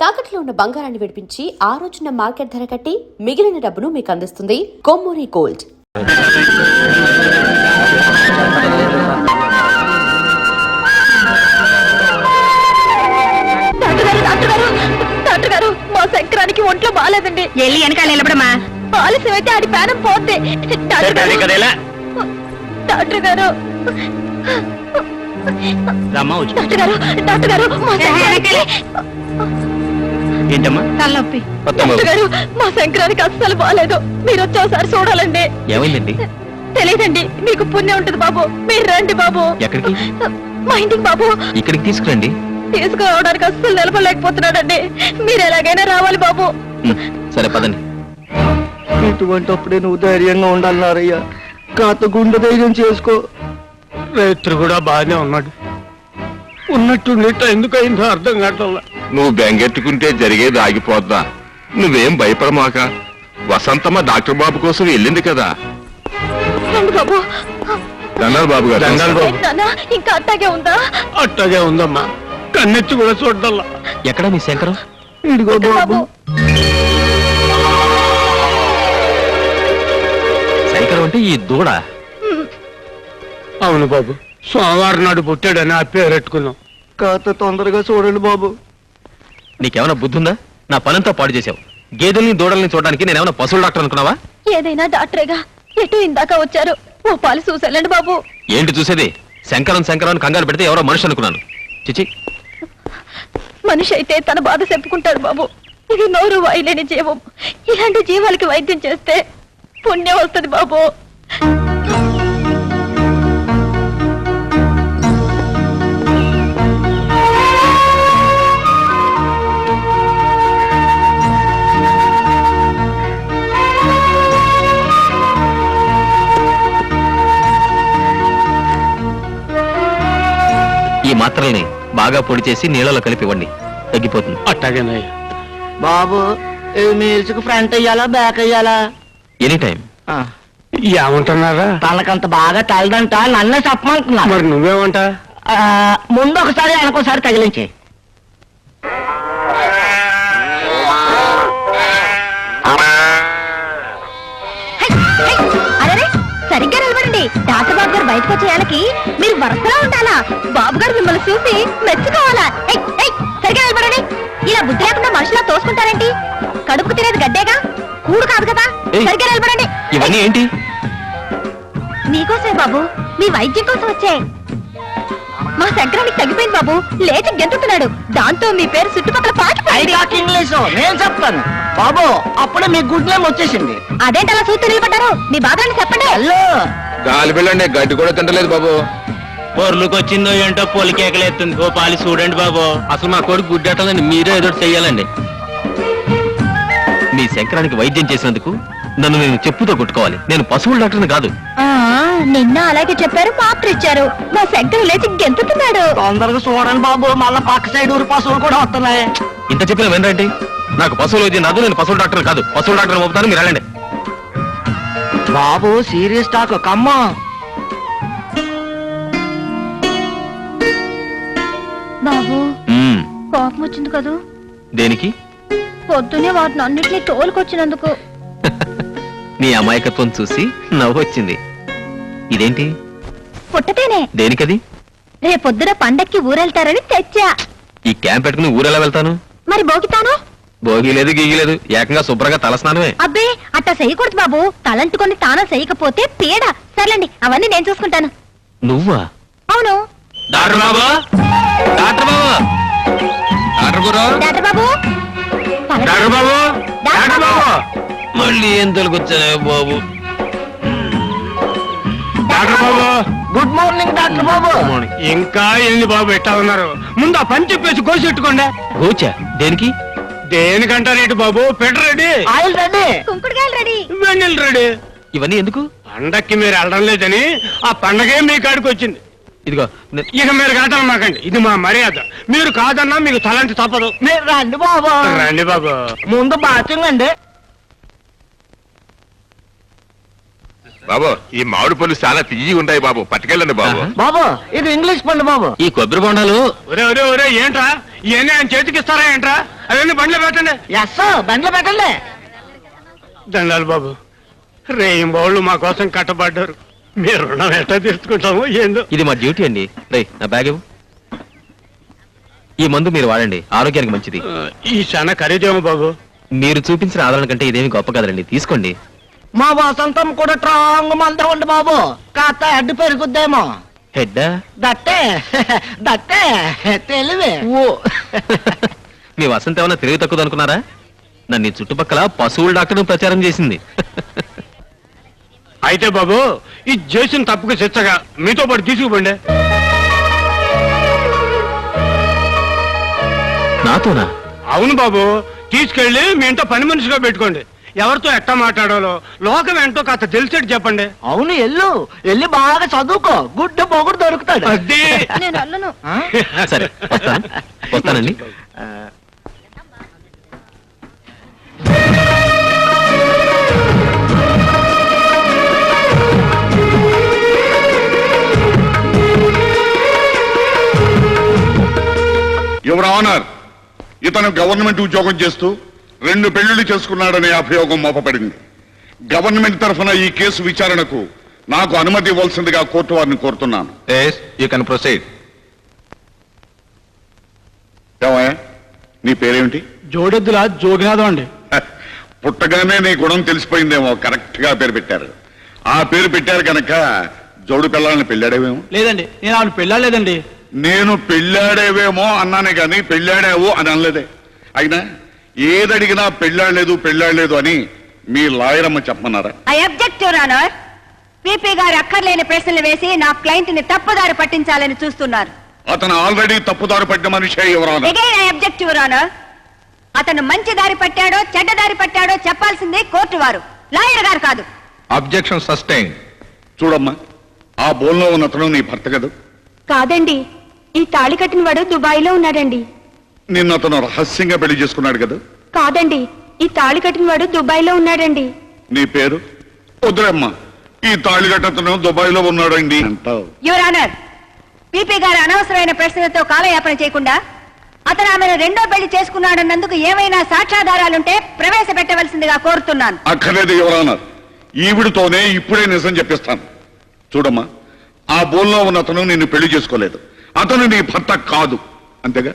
తాకట్లో ఉన్న బంగారాన్ని విడిపించి ఆ రోజున మార్కెట్ ధర కట్టి మిగిలిన డబ్బును మీకు అందిస్తుంది కొమ్మూరి గోల్డ్. డాక్టర్ గారు, మా శంకరానికి ఒంట్లో బాగాలేదండి. వెళ్ళి వెనకాల నిలబడమా. ఆలస్యం అయితే ఆడి ప్రాణం పోతే. డాక్టర్ గారు, డాక్టర్ గారు, ఏంటమ్మా తలనొప్పి. డాక్టర్ గారు, మా శంకరానికి అస్సలు బాగాలేదు. మీరు వచ్చేసారి చూడాలండి. ఏమైందండి? తెలియదండి, మీకు పుణ్యం ఉంటుంది బాబు. మీరు రండి బాబు. ఎక్కడికి? మా ఇంటికి బాబు. ఇక్కడికి తీసుకురండి. తీసుకురావడానికి అస్సలు నిలబడలేకపోతున్నాడండి. మీరు ఎలాగైనా రావాలి బాబు. సరే పదండి. ఇటువంటిప్పుడే నువ్వు ధైర్యంగా ఉండాలన్నారయ్యా. కాత గుండె ధైర్యం చేసుకో. రైతు కూడా బాగానే ఉన్నాడు. ఉన్నట్టుండి ఎందుకు అయిందో అర్థం కావట్లా. నువ్వు బెంగెట్టుకుంటే జరిగేది ఆగిపోద్దా? నువ్వేం భయపడమాక. వసంతమ్మ డాక్టర్ బాబు కోసం వెళ్ళింది కదా. బాబు, దండాలు బాబు గారు. దండాలు బాబు. ఇంకా అట్టాగే ఉందా? అట్టాగే ఉందమ్మా. కన్నెత్తి కూడా చూడాలా. ఎక్కడ మీ శంకరం? ఇదిగో బాబు. శంకరం అంటే ఈ దూడ. అవును బాబు, సోమవారం నాడు పుట్టాడని ఆ పేరు పెట్టుకున్నాం. కాత తొందరగా చూడండి బాబు. నీకేమైనా బుద్ధి ఉందా? నా పనంతా పాడు చేసావు. గేదెల్ని దూడల్ని చూడడానికి నేనేమైనా పశువుల డాక్టర్ అనుకున్నావా? ఏదైనా డాక్టరేగా. ఎటు ఇందాక వచ్చారు. ఓ పాలు చూసేళ్ళండి బాబు. ఏంటి చూసేది? శంకరం శంకరం కంగారు పెడితే ఎవరో మనిషి అనుకున్నాను. చిచి, మనిషి అయితే తన బాధ చెప్పుకుంటాడు బాబు. ఇది నోరు వాయలేని జీవం. ఇలాంటి జీవాలకి వైద్యం చేస్తే పుణ్యం వస్తుంది బాబు. ఈ మాత్రల్ని బాగా పొడి చేసి నీళ్ళలో కలిపి ఇవ్వండి, తగ్గిపోతుంది. అట్టాగేనయ్యా. బాబు, మీల్స్కి ఫ్రంట్ అయ్యాలా బ్యాక్ అయ్యాలా? Any time. ఏమంటున్నారా? తనకంత బాగా తలదంట, నన్నే చెప్పమంటున్నా. మరి నువ్వేమంటా? ముందు ఒకసారి వెనకోసారి తగిలించే. అరే, సరిగ్గా నిలబడండి. డాక్టర్ బాబు గారు బయటకు వచ్చేయాలకి మీరు వరుసలో ఉండాలా. బాబు గారు మిమ్మల్ని చూసి మెచ్చుకోవాలా. సరిగ్గా నిలబడండి. ఇలా బుద్ధి లేకుండా మనుషులా తోసుకుంటారేంటి? కడుపుకు తినేది గడ్డేగా, కూడు కాదు కదా. సరిగ్గా నిలబడండి. ఇవన్నీ ఏంటి? మీకోసమే బాబు, మీ వైద్యం కోసం వచ్చే. మా శంకరానికి తగ్గిపోయింది బాబు. లేచి గెంతుతున్నాడు. దాంతో మీ పేరు చుట్టుపక్కల పాకి ఇంగ్లీషు నేను చెప్తాను బాబు. అప్పుడే మీ గుడ్ నేమ్ వచ్చేసింది. అదేంటి అలా చూస్తూ నిలబడ్డారు? మీ బాధలను చెప్పండి. హలో, గాలి బిళ్ళండి, గడ్డి కూడా తింటలేదు బాబు. పొర్లుకు వచ్చిందో ఏంటో పొలికేకలేస్తుంది. ఓ పాలి చూడండి బాబు. అసలు మా కొడుకు గుడ్డెట్టాలని మీరే ఏదో చెయ్యాలండి. మీ శంకరానికి వైద్యం చేసినందుకు నన్ను నేను చెప్పుతో కొట్టుకోవాలి. నేను పశువుల డాక్టర్ని కాదు. నిన్న అలాగే చెప్పారు, మాత్ర ఇచ్చారు. మా శంకర్ లేచి గెంతుతున్నాడు. తొందరగా చూడండి బాబు. మళ్ళా పక్క సైడ్ ఊరి పశువులు కూడా వస్తున్నాయి. ఇంత చెప్పిన వినరండి. నాకు పశువుల వైద్యం రాదు. నేను పశువుల డాక్టర్ కాదు. పశువుల డాక్టర్ పంపుతాను, మీరు వెళ్ళండి. బాబు, సీరియస్ టాక్ కమ్మా. బాబు, కోపం వచ్చింది కదూ? దేనికి? పొద్దునే వాటిని అన్నిటినీ తోలుకొచ్చినందుకు. నీ అమాయకత్వం చూసి నవ్వు వచ్చింది. ఇదేంటి? పుట్టతేనే. దేనికది? రేపొద్దున పండక్కి ఊరెళ్తారని తెచ్చా. ఈ క్యాంప్ పెట్టుకుని ఊరెలా వెళ్తాను? మరి బోగితాను? భోగి లేదు, గీగి లేదు. ఏకంగా శుభ్రంగా తలస్నానమే. అబ్బే, అట్టా చేయకూడదు బాబు. తలంటుకొని తానం చేయకపోతే పీడ. సర్లేండి, అవన్నీ నేను చూసుకుంటాను. నువ్వా? అవును. డాక్టర్ బాబు, డాక్టర్ బాబు, డాక్టర్ గురు, డాక్టర్ బాబు, డాక్టర్ బాబు, డాక్టర్ బాబు. మళ్ళీ ఏం తొలగొచ్చానే బాబు. డాక్టర్ బాబు, గుడ్ మార్నింగ్ డాక్టర్ బాబు. ఇంకా ఎన్ని బాబు ఎట్టా ఉన్నారు? ముందు ఆ పని చెప్పేసి కోసెట్టుకోండి. గోచా దేనికి? దేనికంటారేంటి బాబు? పెట్ రెడీ, ఆయిల్ రెడీ, కుంకుడుగాయలు రెడీ. వెన్నెల రెడీ. ఇవన్నీ ఎందుకు? పండక్కి మీరు వెళ్ళడం లేదని ఆ పండగే మీ కాడికి వచ్చింది. ఇదిగో ఇక మీరు కాదనమాకండి, ఇది మా మర్యాద. మీరు కాదన్నా మీకు తలంటి తప్పదు. మీరు రండి బాబు. రండి బాబు. ముందు బాత్రూమ్ అండి. బాబు ఈ మామిడి పళ్ళు చాలా తియ్యి ఉంటాయి బాబు, పట్టుకెళ్ళండి బాబు. బాబు ఇది ఇంగ్లీష్ పండు బాబు. ఈ కొబ్బరి బొండాలు ఒరే ఒరే ఒరే ఏంట్రా ఇవన్నీ ఆయన చేతికి ఇస్తారా ఏంట్రా? అవన్నీ బండ్లో పెట్టండి. ఎస్ బండ్లో పెట్టండి. దండాలు బాబు, రేయింబోళ్ళు మా కోసం కట్టబడ్డారు. మీరు రుణం ఎట్లా తీర్చుకుంటామో ఏందో. ఇది మా డ్యూటీ అండి. నా బ్యాగ్ ఇవ్వు. ఈ మందు మీరు వాడండి, ఆరోగ్యానికి మంచిది. ఈ చాలా ఖరీదేమో బాబు. మీరు చూపించిన ఆదరణ కంటే ఇదేమి గొప్ప కదండి, తీసుకోండి. మా వసంతం కూడా స్ట్రాంగ్ మందే ఉండి బాబు, కాస్త అడ్డు పెరుగుద్దేమో. హెడ్డా? దట్టే దట్టే తెలివే. ఓ మీ వసంత ఏమన్నా తెలివి తక్కువ అనుకున్నారా? నన్ను ఈ చుట్టుపక్కల పశువుల డాక్టర్ ప్రచారం చేసింది. అయితే బాబు ఈ చేసిన తప్పుకు శిక్షగా మీతో పాటు తీసుకుపోండి. నాతోనా? అవును బాబు, తీసుకెళ్లి మీ ఇంట్లో పని మనిషిగా పెట్టుకోండి. ఎవరితో ఎట్టా మాట్లాడాలో లోకం ఏంటో కాస్త తెలిసేట్టు చెప్పండి. అవును వెళ్ళి బాగా చదువుకో, గుడ్డ పొగుడు దొరుకుతాడు. అది నేను అల్లును. ఆ? సరే వస్తానండి. యువర్ ఆనర్, ఇతను గవర్నమెంట్ ఉద్యోగం చేస్తూ 2 పెళ్లిళ్లు చేసుకున్నాడనే అభియోగం మోపబడింది. గవర్నమెంట్ తరఫున ఈ కేసు విచారణకు నాకు అనుమతి ఇవ్వాల్సిందిగా కోర్టు వారిని కోరుతున్నాను. You can proceed. ఏమయ్య, నీ పేరేమిటి? జోడెద్దుల జోగినాథం అండి. పుట్టగానే నీ గుణం తెలిసిపోయిందేమో, కరెక్ట్ గా పేరు పెట్టారు. ఆ పేరు పెట్టారు కనుక జోడు పిల్లల్ని పెళ్ళాడేవేమో. లేదండి, నేను ఆవిడ పెళ్ళాలేదండి. నేను పెళ్ళాడేవేమో అన్నానే గాని పెళ్ళాడావు అని అనలేదే. అయినా ఏదడిగినా పెళ్ళాడలేదు అని మీ లాయర్ అమ్మ చెప్పమన్నారా? I object your honour. PP గారు అక్కర్లేని ప్రశ్నలు వేసి నా క్లయింట్ ని తప్పుదారి పట్టించాలని చూస్తున్నారు. అతను ఆల్రెడీ తప్పుదారు పట్టిన మనిషే ఎవరన్నా. Again I object your honour. అతను మంచి దారి పట్టాడో చెడ్డ దారి పట్టాడో చెప్పాల్సింది కోర్టు వారు, లాయర్ గారు కాదు. Objection sustain. చూడమ్మా, ఆ బోన్లో ఉన్న అతను నీ భర్త కదా? కాదండి, ఈ తాళి కట్టిన వాడు దుబాయ్లో ఉన్నాడండి. నిన్ను అతను రహస్యంగా పెళ్లి చేసుకున్నాడు కదా? కాదండి, ఈ తాళి కట్టిన వాడు దుబాయ్లో ఉన్నాడండి. నీ పేరు? వద్దురమ్మా, ఈ తాళిగట్ట అతను దుబాయ్ లో ఉన్నాడండి అంటావు. యువర్ ఆనర్, పీపీ గారు అనవసరమైన ప్రశ్నలతో కాలయాపన చేయకుండా అతను ఆమెను 2వ పెళ్లి చేసుకున్నాడన్నందుకు ఏమైనా సాక్ష్యాధారాలుంటే ప్రవేశపెట్టవలసిందిగా కోరుతున్నాను. అక్కర్లేదు ఎవరన్నారు, ఈవిడితోనే ఇప్పుడే నిజం చెప్పిస్తాను. చూడమ్మా, ఆ బోన్లో ఉన్న అతను నిన్ను పెళ్లి చేసుకోలేదు, అతను నీ భర్త కాదు, అంతేగా?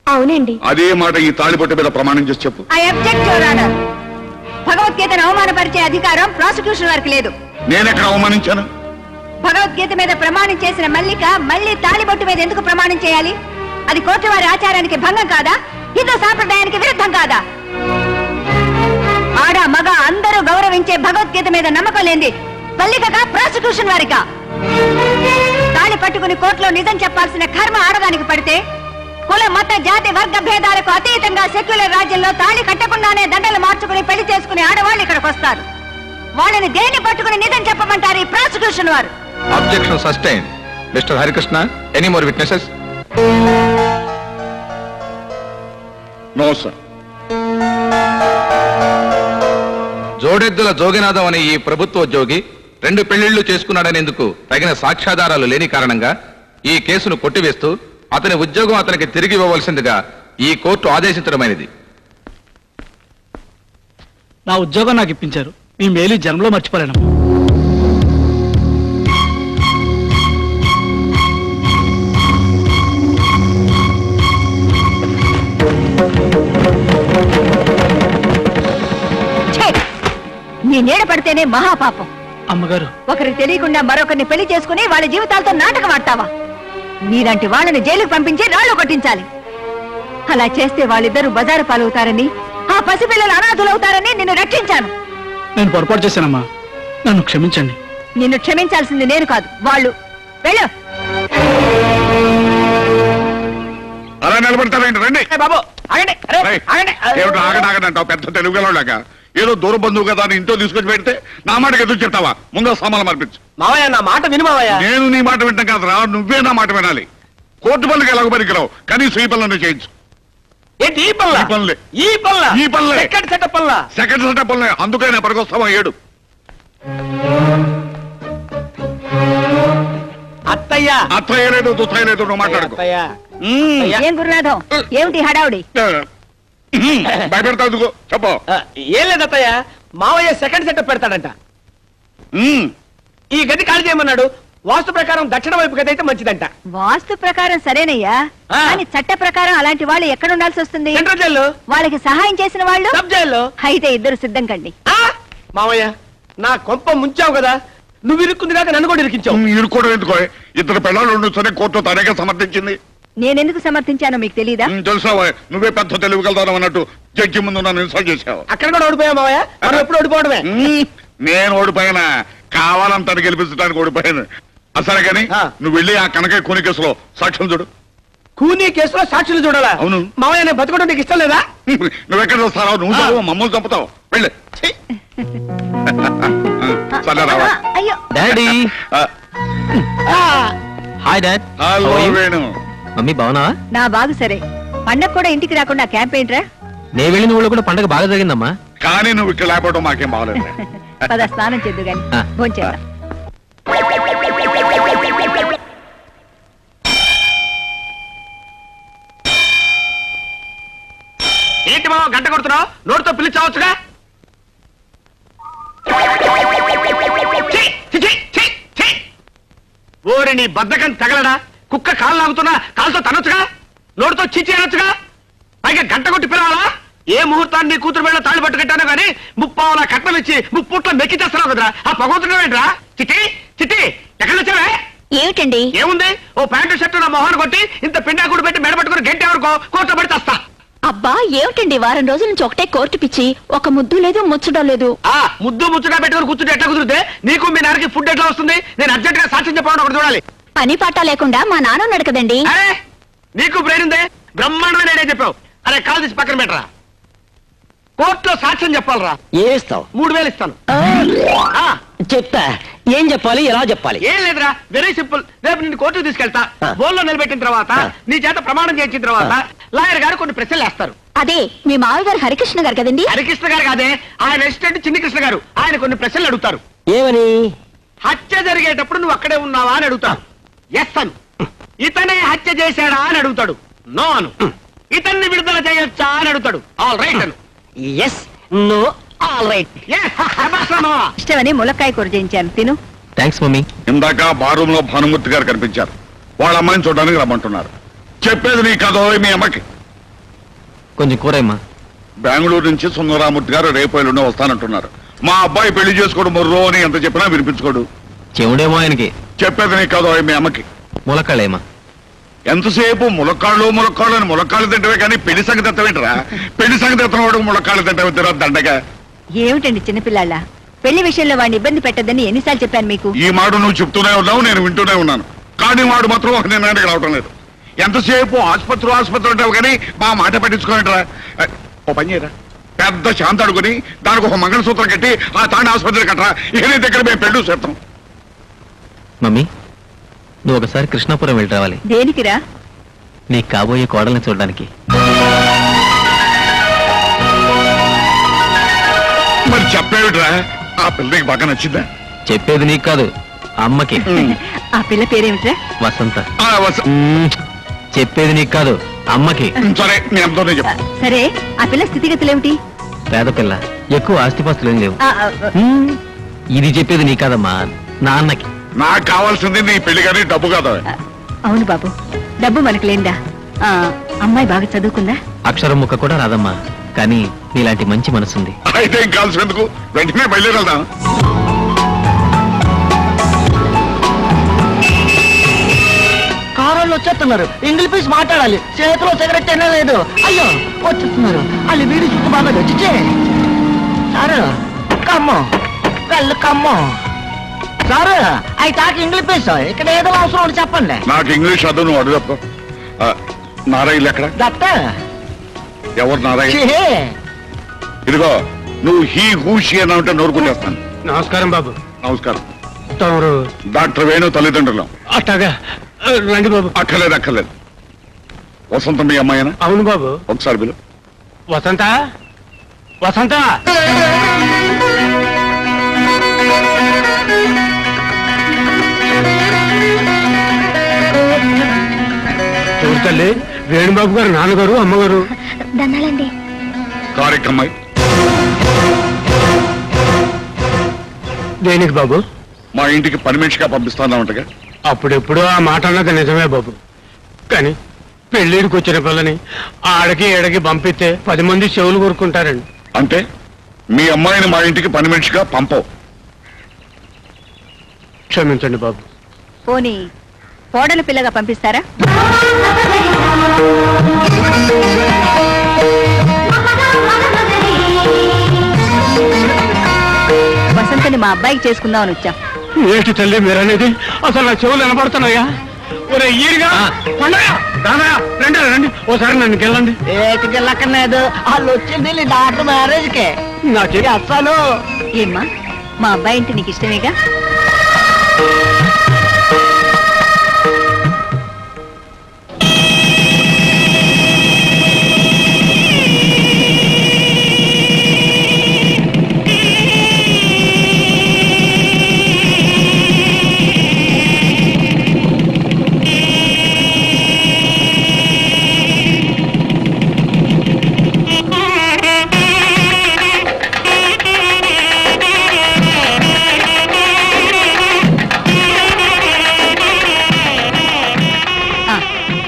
అవునండి. అదే మాట ఈ తాళిబొట్టు మీద ప్రమాణం చేసి చెప్పు. I object your honour. భగవద్గీతను అవమానపరిచే అధికారం ప్రాసిక్యూషన్ వారికి లేదు. నేనెక్కడ అవమానించాను? భగవద్గీత మీద ప్రమాణం చేసిన మల్లిక మళ్ళీ తాళిబొట్టు మీద ఎందుకు ప్రమాణం చేయాలి? అది కోర్టు వారి ఆచారానికి భంగం కాదా? హిందూ సాంప్రదాయానికి విరుద్ధం కాదా? ఆడ మగ అందరూ గౌరవించే భగవద్గీత మీద నమ్మకం లేని మల్లికగా ప్రాసిక్యూషన్ వారికా? తాళి పట్టుకుని కోర్టులో నిజం చెప్పాల్సిన కర్మ ఆడదానికి పడితే కుల మత జాతి వర్గ భేదాలకు అతీతంగా సెక్యులర్ రాజ్యంలో తాళి కట్టకుండానే దండలు మార్చుకుని పెళ్లి చేసుకుని ఆడవాళ్ళు ఇక్కడికి వస్తారు. వాళ్ళని దేన్ని పట్టుకుని నిజం చెప్పమంటారు ఈ ప్రాసిక్యూషన్ వారు? Objection sustain. Mister Harikrishna, any more witnesses? No sir. జోడెద్దుల జోగినాథం అనే ఈ ప్రభుత్వ ఉద్యోగి 2 పెళ్లిళ్లు చేసుకున్నాడనేందుకు తగిన సాక్ష్యాధారాలు లేని కారణంగా ఈ కేసును కొట్టివేస్తూ అతని ఉద్యోగం అతనికి తిరిగి ఇవ్వవలసిందిగా ఈ కోర్టు ఆదేశించడమైనది. నా ఉద్యోగం నాకు ఇప్పించారు, మీ మేలు జన్మలో మర్చిపోలేను. నీ నీడ పడితేనే మహాపాపం. అమ్మగారు, ఒకరికి తెలియకుండా మరొకరిని పెళ్లి చేసుకుని వాళ్ళ జీవితాలతో నాటకం ఆడతావా? నీలాంటి వాళ్ళని జైలుకు పంపించి రాళ్లు కొట్టించాలి. అలా చేస్తే వాళ్ళిద్దరూ బజారు పాలవుతారని, ఆ పసిపిల్లలు అనాథులవుతారని నిన్ను రక్షించాను. నేను పొరపాటు చేశానమ్మా, నన్ను క్షమించండి. నిన్ను క్షమించాల్సింది నేను కాదు, వాళ్ళు. వెళ్ళు. అలా నిలబడతారండి, రండి. బాబు ఆగండి, ఆగడాగడంటావు పెద్ద తెలుగులాగా. ఏదో దూర బంధువు కదా అని ఇంట్లో తీసుకొచ్చి పెడితే నా మాటకి ఎదురు చెప్తావా? ముందు సామాన్లు మార్పించు. మావయ్య నా మాట విను మావయ్య. నేను నీ మాట వింటాం కాదురా, నువ్వే నా మాట వినాలి. కోర్టు పనులకి ఎలాగ పనికిరావు, కనీసం ఈ పనులను చేయించు. ఏంటి ఈ పనులా? ఈ పనులే. ఈ పనులా? ఈ పనులే. సెకండ్ సెటప్ పనులా? సెకండ్ సెటప్ పనులే, అందుకనే పనికొస్తావా? 7 అత్తయ్య అత్తయ్య లేదు దుత్తయ్య లేదు నువ్వు మాట్లాడుకో అత్తయ్య ఏం గురునాథం ఏమిటి హడావుడి? భయపెడతావు చెప్పు. ఏం లేదు అత్తయ్య, మావయ్య సెకండ్ సెటప్ పెడతాడంట. ఈ గది ఖాళీ చేయమన్నాడు. వాస్తు ప్రకారం దక్షిణ వైపు గది అయితే మంచిదంట. వాస్తు ప్రకారం సరేనయ్యా, ఆ. కానీ చట్ట ప్రకారం అలాంటి వాళ్ళు ఎక్కడ ఉండాల్సి వస్తుంది? సెంట్రల్ జైలు, వాళ్ళకి సహాయం చేసిన వాళ్ళు సబ్ జైల్లో. అయితే ఇద్దరు సిద్ధం కండి. మావయ్య నా కొంప ముంచావు కదా, నువ్వు ఇరుక్కుంది కాక నన్ను కూడా ఇరికించావు. ఇరుక్కోవడం ఎందుకో, ఇద్దరు పిల్లలు ఉండొచ్చని కోర్టు తనగా సమర్థించింది. నేనెందుకు సమర్థించానో మీకు తెలీదా? తెలుసావా, నువ్వే పెద్ద తెలివిగలుగుతావు అన్నట్టు జడ్జి ముందు నన్ను ఇన్సల్ట్ చేసావు. అక్కడ కూడా ఓడిపోయా మావయ్య, మనం ఎప్పుడు ఓడిపోవడమే. నేను ఓడిపోయినా, కావాలంత గెలిపించడానికి ఓడిపోయాను. అసలు కానీ ఆ. నువ్వు వెళ్ళి ఆ కనకయ్య కూని కేసులో సాక్ష్యం చూడు. కూనీ కేసులో సాక్షులు చూడాలా? అవును. మావయ్య నేను బతకడం నీకు ఇష్టం లేదా? నువ్వెక్కడ వస్తావు, నువ్వు ఆ. చదువు, మమ్మల్ని చంపుతావు. వెళ్ళి ఛీ! సరే రావా. అయ్యో, daddy. Hi dad. Hello Venu. Mummy బాగున్నావా? నా బాగు సరే. పండగ కూడా ఇంటికి రాకుండా క్యాంప్ ఏంట్రా? నేను వెళ్ళిన ఊళ్ళో కూడా పండగ బాగా జరిగిందమ్మా. కానీ నువ్వు ఇక్కడ లేకపోవడం మాకేం బాగలేదు. పద స్నానం చేద్దు గాని ఆ. భోంచేద్దాం. ఏంటి మావ గంట కొడుతున్నావు? నోటితో పిలిచావచ్చుగా. ఛీ! ఛీ! ఛీ! ఛీ! ఛీ! ఓరి నీ బద్దకం తగలడా? కుక్క కాలు లాగుతున్నా కాలుతో తనొచ్చుగా, నోటితో చిచ్చి అనొచ్చుగా, పైగా గంట కొట్టి పిలవాలా? ఏ ముహూర్తాన్ని నీ కూతురు మీద తాళి పట్టు కట్టానో గానీ ముప్పావులా కట్నం ఇచ్చి ముప్పుట్లో మెక్కి చేస్తున్నావు కదరా. ఆ పగవుతున్నావు ఏంట్రా? చిట్టి చిట్టి ఎక్కడ వచ్చావే? ఏమిటండి? ఏముంది, ఓ ప్యాంటు షర్టు నా మొహాన్ని కొట్టి ఇంత పిండాకుడు పెట్టి మెడబట్టుకుని గంట ఎవరికో కోర్టు పడి తెస్తా. అబ్బా ఏమిటండి, వారం రోజుల నుంచి ఒకటే కోర్టు పిచ్చి, ఒక ముద్దు లేదు ముచ్చడం లేదు. ఆ ముద్దు ముచ్చుగా పెట్టుకుని కూర్చుంటే ఎట్లా కుదిరితే నీకు మీ నాన్నకి ఫుడ్ ఎట్లా వస్తుంది? నేను అర్జెంట్ గా సాక్ష్యం చెప్పడం ఒకటి చూడాలి. పని పాట లేకుండా మా నాన్న ఉన్నాడు కదండి. అరే నీకు బ్రెయిన్ ఉందే, బ్రహ్మాండమే నేనే చెప్పావు. అరే కాల్ తీసి పక్కన పెట్టరా. కోర్టులో సాక్ష్యం చెప్పాలరా. ఏస్తావు 3000 ఇస్తాను. ఆ, చెప్తా. ఏం చెప్పాలి, ఎలా చెప్పాలి? ఏం లేదురా, వెరీ సింపుల్. రేపు నిన్ను కోర్టుకు తీసుకెళ్తా. ఆ. బోల్లో నిలబెట్టిన తర్వాత నీ చేత ప్రమాణం చేయించిన తర్వాత లాయర్ గారు కొన్ని ప్రశ్నలు వేస్తారు. అదే మీ మావి గారు హరికృష్ణ గారు కదండి. హరికృష్ణ గారు కాదే, ఆయన అసిస్టెంట్ చిన్ని కృష్ణ గారు. ఆయన కొన్ని ప్రశ్నలు అడుగుతారు. ఏమని? హత్య జరిగేటప్పుడు నువ్వు అక్కడే ఉన్నావా అని అడుగుతాడు. ఎస్ అను. ఇతనే హత్య చేశాడా అని అడుగుతాడు. నో అను. ఇతన్ని విడుదల చేయొచ్చా అని అడుగుతాడు. ఆల్ రైట్ అను. Yes, no, all right. Yes, శభాష్ రా మావా. ఇష్టమని ములక్కాయ కూర చేయించాను, తిను. Thanks mummy. ఇందాక బారూమ్ లో భానుమూర్తి గారు కనిపించారు. వాళ్ళ అమ్మాయిని చూడడానికి రమ్మంటున్నారు. చెప్పేది నీ కథ మీ అమ్మకి. కొంచెం కూరమ్మా. బెంగళూరు నుంచి సుందరామూర్తి గారు రేపు ఎల్లుండి వస్తానంటున్నారు. మా అబ్బాయి పెళ్లి చేసుకోడు మొర్రో అని ఎంత చెప్పినా వినిపించుకోడు. చెవుడేమో ఆయనకి. చెప్పేది నీ కథ మీ అమ్మకి. ములక్కాళ్ళేమా. ఎంతసేపు ములక్కాళ్ళు ములక్కాళ్ళు అని ములక్కాళ్ళు తింటవే కానీ పెళ్లి సంగతి ఎత్తవేంటరా? పెళ్లి సంగతి ఎత్తనవాడు ములక్కాళ్ళు తింటవే తిరా దండగా. ఏమిటండి చిన్నపిల్లాళ్ళ, పెళ్లి విషయంలో వాడిని ఇబ్బంది పెట్టద్దని ఎన్నిసార్లు చెప్పాను మీకు? ఈ మాట నువ్వు చెప్తూనే ఉన్నావు, నేను వింటూనే ఉన్నాను. కానీ వాడు మాత్రం ఒక నిర్ణయానికి రావటం లేదు. ఎంతసేపు ఆసుపత్రి ఉంటావు కానీ మా మాట పట్టించుకోండిరా. ఓ పని చేయరా, పెద్ద శాంత అడుగుని దానికి ఒక మంగళసూత్రం కట్టి ఆ తాండ ఆసుపత్రి కట్టరా. ఇక నీ దగ్గర మేము పెళ్ళు చేస్తాం. మమ్మీ నువ్వు ఒకసారి కృష్ణాపురం వెళ్ళి రావాలి. దేనికిరా? నీకు కాబోయే కోడల్ని చూడడానికి. మరి చెప్పేవిట్రా, ఆ పిల్లకి బాగా నచ్చిందా? చెప్పేది నీకు కాదు, అమ్మకి. ఆ పిల్ల పేరేమిట్రా? వసంత. ఆ, చెప్పేది నీకు కాదు, అమ్మకి. సరే నేను ఎంతోనే చెప్పు. సరే, ఆ పిల్ల స్థితిగతులేమిటి? పేద పిల్ల, ఎక్కువ ఆస్తిపాస్తులు ఏం లేవు. ఆ, ఆ, మ్మ్. ఇది చెప్పేది నీ కాదమ్మా, నాన్నకి. నాకు కావాల్సింది నీ పెళ్లి కానీ డబ్బు కాదా? అవును బాబు, డబ్బు మనకు లేందా? అమ్మాయి బాగా చదువుకుందా? అక్షరం ముక్క కూడా రాదమ్మా, కానీ నీలాంటి మంచి మనసుంది. అయితే ఏం కావాల్సినందుకు వెంటనే బయలుదేరదాం. కారోళ్ళు వచ్చేస్తున్నారు. ఇంగ్లీష్ పీస్ మాట్లాడాలి. చేతిలో సిగరెట్ అయినా లేదు. అయ్యో వచ్చేస్తున్నారు. వాళ్ళు వీడి చుట్టూ బాగా వచ్చిచ్చే సారు కమ్మో వెళ్ళు కమ్మో సారు. అవి తాకి ఇంగ్లీష్ పీస్ ఇక్కడ ఏదో అవసరం ఉంటే చెప్పండి. నాకు ఇంగ్లీష్ అదు, నువ్వు అడుగు తప్ప. నారాయణ ఎక్కడ? దత్త ఎవరు నారాయణ? ఇదిగో నువ్వు హీ హూషి అని అంటే నోరు కొట్టేస్తాను. నమస్కారం బాబు. నమస్కారం. తమరు డాక్టర్ వేణు తల్లిదండ్రులు. అట్టగా రండి బాబు. అక్కర్లేదు. వసంత మీ అమ్మాయినా? అవును బాబు. ఒకసారి బిలు. వసంత, వసంత. తల్లి వేణుబాబు గారు నాన్నగారు అమ్మగారు దండాలండి. కారెక్కమ్మాయి దేనికి బాబు? మా ఇంటికి పని మనిషిగా పంపిస్తానంటగా. అప్పుడెప్పుడు ఆ మాట అన్నది నిజమే బాబు, కానీ పెళ్ళిడికి వచ్చిన పిల్లని ఆడకి ఏడకి పంపిస్తే 10 మంది చెవులు కోరుకుంటారండి. అంటే మీ అమ్మాయిని మా ఇంటికి పని మనిషిగా పంపవు. క్షమించండి బాబు. పోనీ కోడలు పిల్లగా పంపిస్తారా? వసంతని మా అబ్బాయికి చేసుకుందామని వచ్చాం. ఏంటి తల్లి మీరనేది? అసలు నా చెవులు వినపడుతున్నాయా? ఒరే ఈరిగా రండి రండి, ఓసారి నన్ను గెల్లండి. ఏటికి వెళ్ళక్కర్లేదు, వాళ్ళు వచ్చింది నీ డాక్టర్ మ్యారేజ్ కే. నా చెవి అస్సలు ఏమ్మా, మా అబ్బాయి అంటే నీకు ఇష్టమేగా?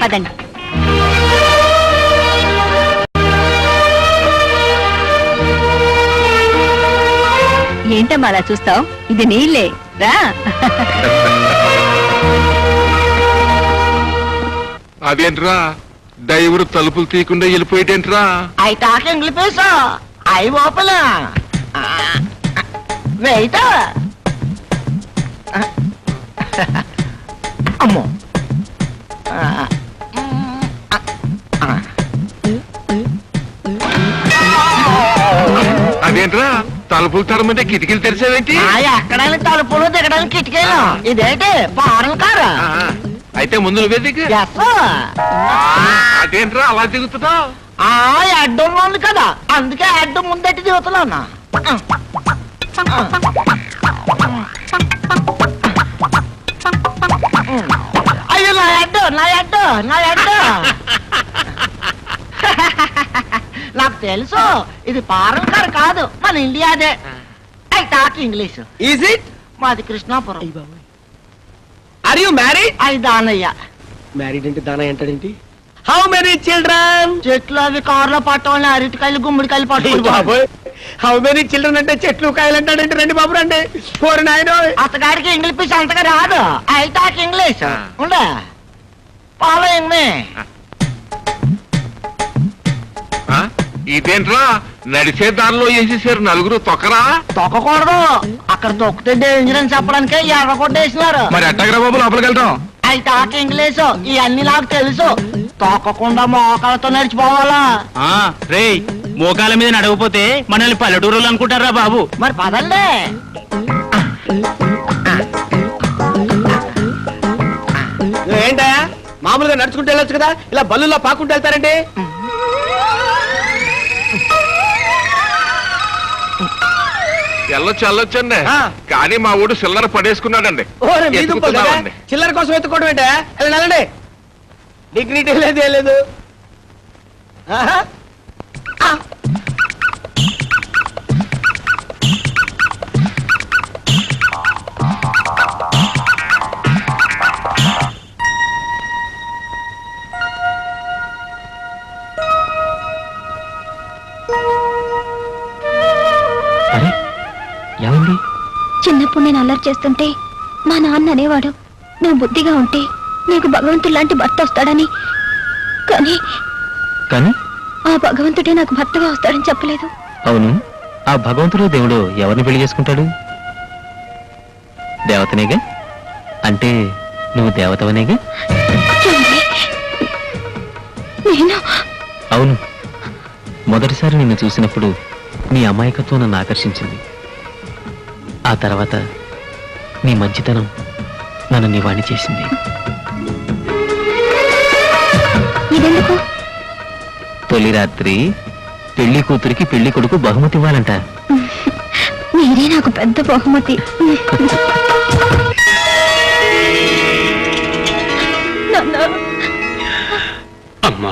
పదండి. ఏంటమ్మా అలా చూస్తావు? ఇది నీళ్ళే, రా. అదేంట్రా డ్రైవర్ తలుపులు తీయకుండా వెళ్ళిపోయేటేంట్రా? అవి టాక్ ఇంగ్లీష్ అవి ఓపెన్ వెయిట్. అమ్మో అదేంట్రా తలుపులు తరమంటే కిటికీలు తెరిచావేంటి? ఎక్కడానికి తలుపులు దిగడానికి కిటికీలు. ఇదేంటి ఫారెన్ కారు? అయితే ముందు నువ్వే దిగు. అదేంట్రా అలా దిగుతున్నావు? అడ్డం ఉంది కదా, అందుకే అడ్డం ముందట్టి దిగుతున్నా. అయ్యో నా అడ్డు నా అడ్డు నా అడ్డు. నాకు తెలుసు ఇది ఫారెన్ కారు కాదు, మన ఇండియాదే. I talk English. Is it? మాది కృష్ణాపురం. Are you married? అది దానయ్య. మ్యారీడ్ అంటే దాన ఏంటంటే? How many children? చెట్లు అవి కారులో పట్టవాలని అరటికాయలు గుమ్మడికాయలు పట్టుకుంటారు. హౌ మెనీ చిల్డ్రన్ అంటే చెట్లు కాయలు అంటాడంటే రండి బాబు రండి. ఫోర్ నాయనో. అతగాడికి ఇంగ్లీష్ అంతగా రాదు. I talk English. ఉండే ఫాలోయింగ్ మీ. ఇదేంట్రా నడిచే దారిలో వేసేసారు నలుగురు తొక్కరా? తొక్కకూడదు, అక్కడ తొక్కితే డేంజర్ అని చెప్పడానికే ఎర్ర కొట్టేసినారు. మరి ఎట్టగరా బాబు లోపలికి వెళ్తాం? ఐ టాక్ ఇంగ్లీష్, ఇవన్నీ నాకు తెలుసు. తొక్కకుండా మోకాలతో నడిచిపోవాలా? రే మోకాల మీద నడవపోతే మనల్ని పల్లెటూరులు అనుకుంటారా బాబు? మరి పదండి. ఏంటా మామూలుగా నడుచుకుంటూ వెళ్ళొచ్చు కదా, ఇలా బల్లుల్లో పాకుంటూ వెళ్తారండి? వెళ్ళొచ్చండి, కానీ మా ఊడు చిల్లర పడేసుకున్నాడండి. ఎత్తుకుతున్నామండి. చిల్లర కోసం ఎత్తుకోవడం ఏంటా? వెళ్ళండి. డిగ్నిటీ లేదు ఏం లేదు. ఏమండి? చిన్నప్పుడు నేను అల్లరి చేస్తుంటే మా నాన్న అనేవాడు, నువ్వు బుద్ధిగా ఉంటే నీకు భగవంతుడు లాంటి భర్త వస్తాడని. కానీ ఆ భగవంతుడే నాకు భర్తగా వస్తాడని చెప్పలేదు. అవును, ఆ భగవంతుడు దేవుడు ఎవరిని పెళ్లి చేసుకుంటాడు? దేవతనేగా? అంటే నువ్వు దేవతవనేగా? నేను అవును, మొదటిసారి నిన్ను చూసినప్పుడు నీ అమాయకత్వం నన్ను ఆకర్షించింది. ఆ తర్వాత నీ మంచితనం నన్ను నీ వాణ్ణి చేసింది. ఇదెందుకు? తొలి రాత్రి పెళ్లి కూతురికి పెళ్లి కొడుకు బహుమతి ఇవ్వాలంట. మీరే నాకు పెద్ద బహుమతి. అమ్మా,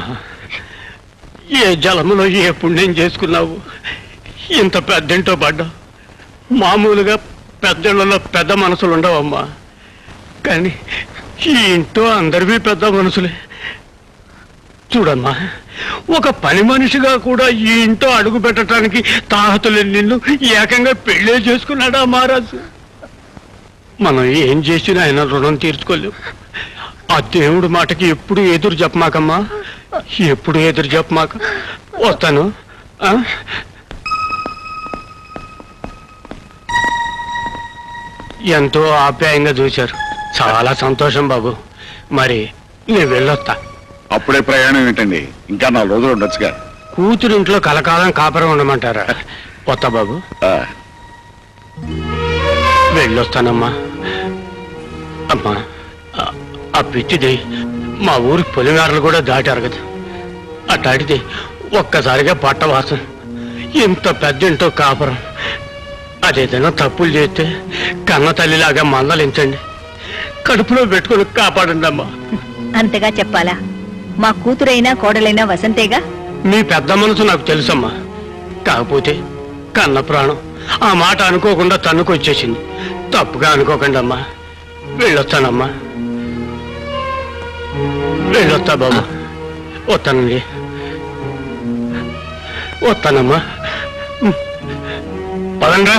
ఏ జలములో ఏ పుణ్యం చేసుకున్నావు, ఇంత పెద్దంటో పడ్డావు. మామూలుగా పెద్దళ్ళలో పెద్ద మనసులు ఉండవమ్మా, కానీ ఈ ఇంట్లో అందరివి పెద్ద మనసులే. చూడమ్మా, ఒక పని మనిషిగా కూడా ఈ ఇంట్లో అడుగు పెట్టడానికి తాహతులేని నిన్ను ఏకంగా పెళ్ళే చేసుకున్నాడా మహారాజు. మనం ఏం చేసినా ఆయన రుణం తీర్చుకోలేవు. ఆ దేవుడి మాటకి ఎప్పుడు ఎదురు చెప్పమాకమ్మా, ఎప్పుడు ఎదురు చెప్పమాక. వస్తాను. ఎంతో ఆప్యాయంగా చూశారు, చాలా సంతోషం బాబు. మరి నేను వెళ్ళొస్తా. అప్పుడే ప్రయాణం ఏంటండి, ఇంకా 4 రోజులు ఉండొచ్చుగా. కూతురు ఇంట్లో కలకాలం కాపురం ఉండమంటారా? వస్తా బాబు, ఆ, వెళ్ళొస్తానమ్మా. అమ్మా, ఆ పిచ్చిది మా ఊరికి పొలిమేరలు కూడా దాటారు కదా, అట్లాంటిది ఒక్కసారిగా పట్టవాసం. ఇంత పెద్దంటో కాపురం. అదేదైనా తప్పులు చేస్తే కన్న తల్లిలాగా మందలించండి, కడుపులో పెట్టుకుని కాపాడండి అమ్మా. అంతగా చెప్పాలా? మా కూతురైనా కోడలైనా వసంతేగా. మీ పెద్ద మనసు నాకు తెలుసమ్మా, కాకపోతే కన్న ప్రాణం ఆ మాట అనుకోకుండా తన్నుకొచ్చేసింది. తప్పుగా అనుకోకండి అమ్మా. వెళ్ళొస్తానమ్మా, వెళ్ళొస్తా బాబు. వస్తానండి, వస్తానమ్మా. పదండ్రా.